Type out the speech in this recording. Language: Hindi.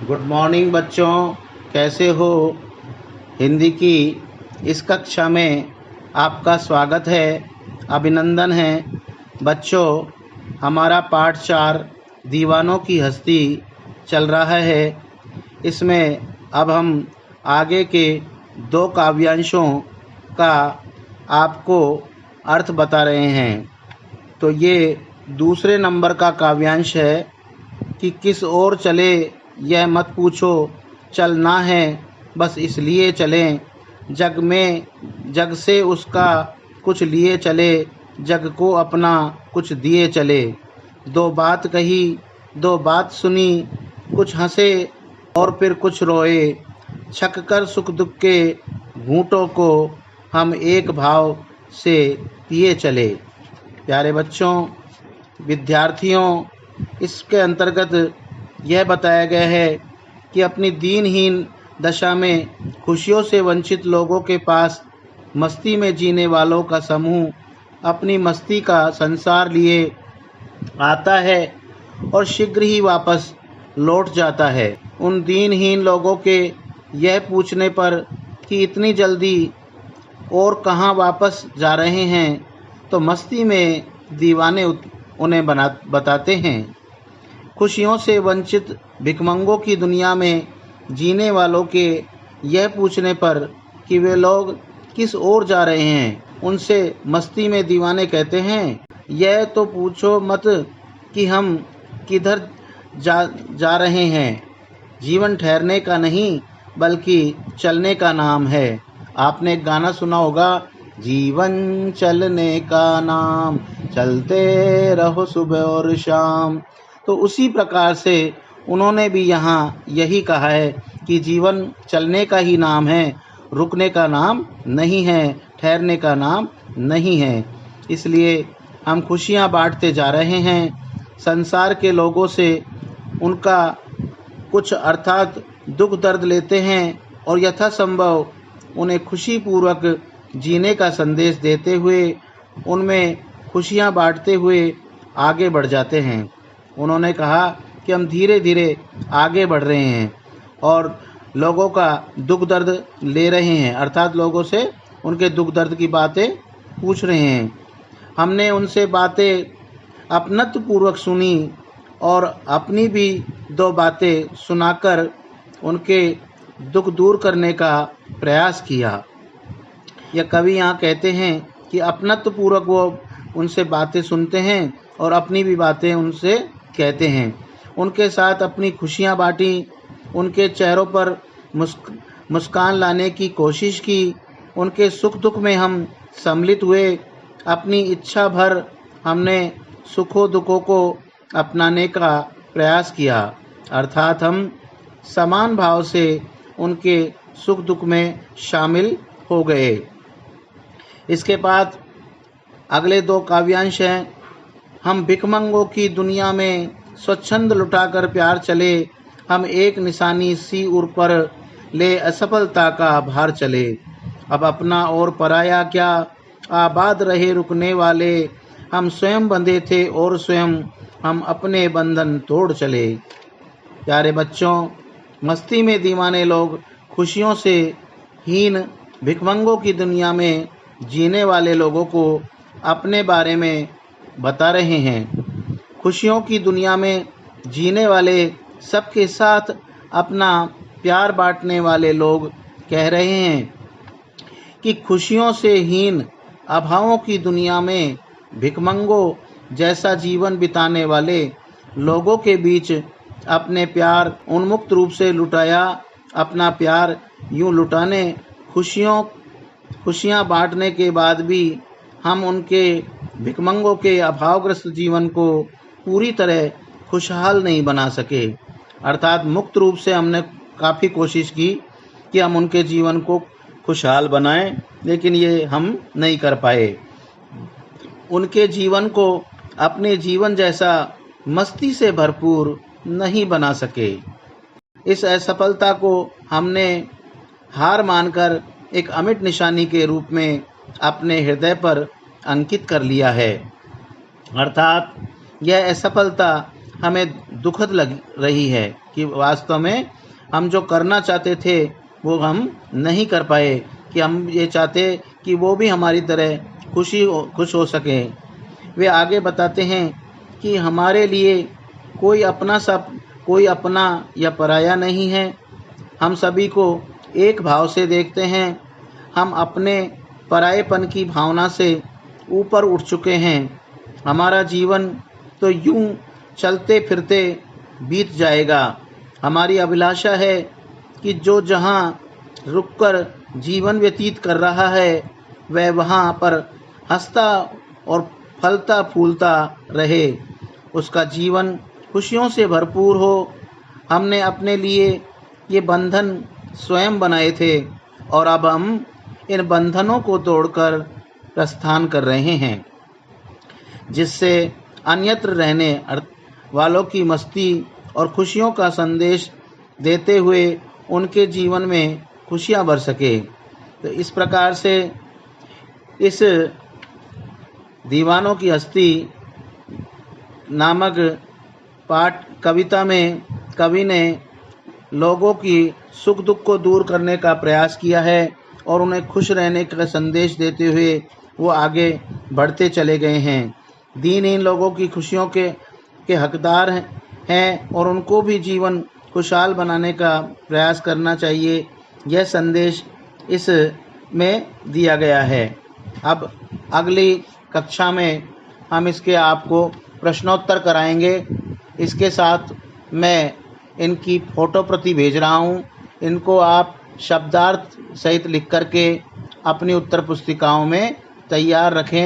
गुड मॉर्निंग बच्चों, कैसे हो? हिंदी की इस कक्षा में आपका स्वागत है, अभिनंदन है। बच्चों, हमारा पाठ 4 दीवानों की हस्ती चल रहा है। इसमें अब हम आगे के 2 काव्यांशों का आपको अर्थ बता रहे हैं। तो ये दूसरे नंबर का काव्यांश है कि किस ओर चले यह मत पूछो, चलना है बस इसलिए चलें। जग से उसका कुछ लिए चले, जग को अपना कुछ दिए चले। 2 बात कही, 2 बात सुनी, कुछ हंसे और फिर कुछ रोए। छक कर सुख दुख के घूंटों को हम एक भाव से पिए चले। प्यारे बच्चों, विद्यार्थियों, इसके अंतर्गत यह बताया गया है कि अपनी दीनहीन दशा में खुशियों से वंचित लोगों के पास मस्ती में जीने वालों का समूह अपनी मस्ती का संसार लिए आता है और शीघ्र ही वापस लौट जाता है। उन दीनहीन लोगों के यह पूछने पर कि इतनी जल्दी और कहाँ वापस जा रहे हैं, तो मस्ती में दीवाने उन्हें बताते हैं। खुशियों से वंचित भिखमंगों की दुनिया में जीने वालों के यह पूछने पर कि वे लोग किस ओर जा रहे हैं, उनसे मस्ती में दीवाने कहते हैं, यह तो पूछो मत कि हम किधर जा रहे हैं। जीवन ठहरने का नहीं बल्कि चलने का नाम है। आपने एक गाना सुना होगा, जीवन चलने का नाम, चलते रहो सुबह और शाम। तो उसी प्रकार से उन्होंने भी यहाँ यही कहा है कि जीवन चलने का ही नाम है, रुकने का नाम नहीं है, ठहरने का नाम नहीं है। इसलिए हम खुशियाँ बांटते जा रहे हैं। संसार के लोगों से उनका कुछ अर्थात दुख दर्द लेते हैं और यथासंभव उन्हें खुशीपूर्वक जीने का संदेश देते हुए उनमें खुशियाँ बांटते हुए आगे बढ़ जाते हैं। उन्होंने कहा कि हम धीरे धीरे आगे बढ़ रहे हैं और लोगों का दुख दर्द ले रहे हैं, अर्थात लोगों से उनके दुख दर्द की बातें पूछ रहे हैं। हमने उनसे बातें अपनत्वपूर्वक सुनी और अपनी भी 2 बातें सुनाकर उनके दुख दूर करने का प्रयास किया। यह कवि यहाँ कहते हैं कि अपनत्वपूर्वक वो उनसे बातें सुनते हैं और अपनी भी बातें उनसे कहते हैं। उनके साथ अपनी खुशियाँ बांटी, उनके चेहरों पर मुस्कान लाने की कोशिश की, उनके सुख दुख में हम सम्मिलित हुए। अपनी इच्छा भर हमने सुखों दुखों को अपनाने का प्रयास किया, अर्थात हम समान भाव से उनके सुख दुख में शामिल हो गए। इसके बाद अगले 2 काव्यांश हैं। हम भिखमंगों की दुनिया में स्वच्छंद लुटाकर प्यार चले, हम एक निशानी सी उर पर ले असफलता का भार चले। अब अपना और पराया क्या, आबाद रहे रुकने वाले, हम स्वयं बंधे थे और स्वयं हम अपने बंधन तोड़ चले। प्यारे बच्चों, मस्ती में दीवाने लोग खुशियों से हीन भिखमंगों की दुनिया में जीने वाले लोगों को अपने बारे में बता रहे हैं। खुशियों की दुनिया में जीने वाले सबके साथ अपना प्यार बांटने वाले लोग कह रहे हैं कि खुशियों से हीन अभावों की दुनिया में भिखमंगों जैसा जीवन बिताने वाले लोगों के बीच अपने प्यार उन्मुक्त रूप से लुटाया। अपना प्यार यूं लुटाने, खुशियाँ बांटने के बाद भी हम उनके भिखमंगों के अभावग्रस्त जीवन को पूरी तरह खुशहाल नहीं बना सके, अर्थात मुक्त रूप से हमने काफ़ी कोशिश की कि हम उनके जीवन को खुशहाल बनाएं, लेकिन ये हम नहीं कर पाए। उनके जीवन को अपने जीवन जैसा मस्ती से भरपूर नहीं बना सके। इस असफलता को हमने हार मानकर एक अमिट निशानी के रूप में अपने हृदय पर अंकित कर लिया है, अर्थात यह असफलता हमें दुखद लग रही है कि वास्तव में हम जो करना चाहते थे वो हम नहीं कर पाए, कि हम ये चाहते कि वो भी हमारी तरह खुश हो सके। वे आगे बताते हैं कि हमारे लिए कोई अपना या पराया नहीं है। हम सभी को एक भाव से देखते हैं। हम अपने परायेपन की भावना से ऊपर उठ चुके हैं। हमारा जीवन तो यूं चलते फिरते बीत जाएगा। हमारी अभिलाषा है कि जो जहां रुककर जीवन व्यतीत कर रहा है वह वहां पर हंसता और फलता फूलता रहे, उसका जीवन खुशियों से भरपूर हो। हमने अपने लिए ये बंधन स्वयं बनाए थे और अब हम इन बंधनों को तोड़कर प्रस्थान कर रहे हैं, जिससे अन्यत्र रहने वालों की मस्ती और खुशियों का संदेश देते हुए उनके जीवन में खुशियां भर सके। तो इस प्रकार से इस दीवानों की हस्ती नामक पाठ कविता में कवि ने लोगों की सुख दुख को दूर करने का प्रयास किया है और उन्हें खुश रहने का संदेश देते हुए वो आगे बढ़ते चले गए हैं। दीनहीन लोगों की खुशियों के हकदार हैं और उनको भी जीवन खुशहाल बनाने का प्रयास करना चाहिए, यह संदेश इस में दिया गया है। अब अगली कक्षा में हम इसके आपको प्रश्नोत्तर कराएंगे। इसके साथ मैं इनकी फ़ोटो प्रति भेज रहा हूँ। इनको आप शब्दार्थ सहित लिख करके अपनी उत्तर पुस्तिकाओं में तैयार रखें।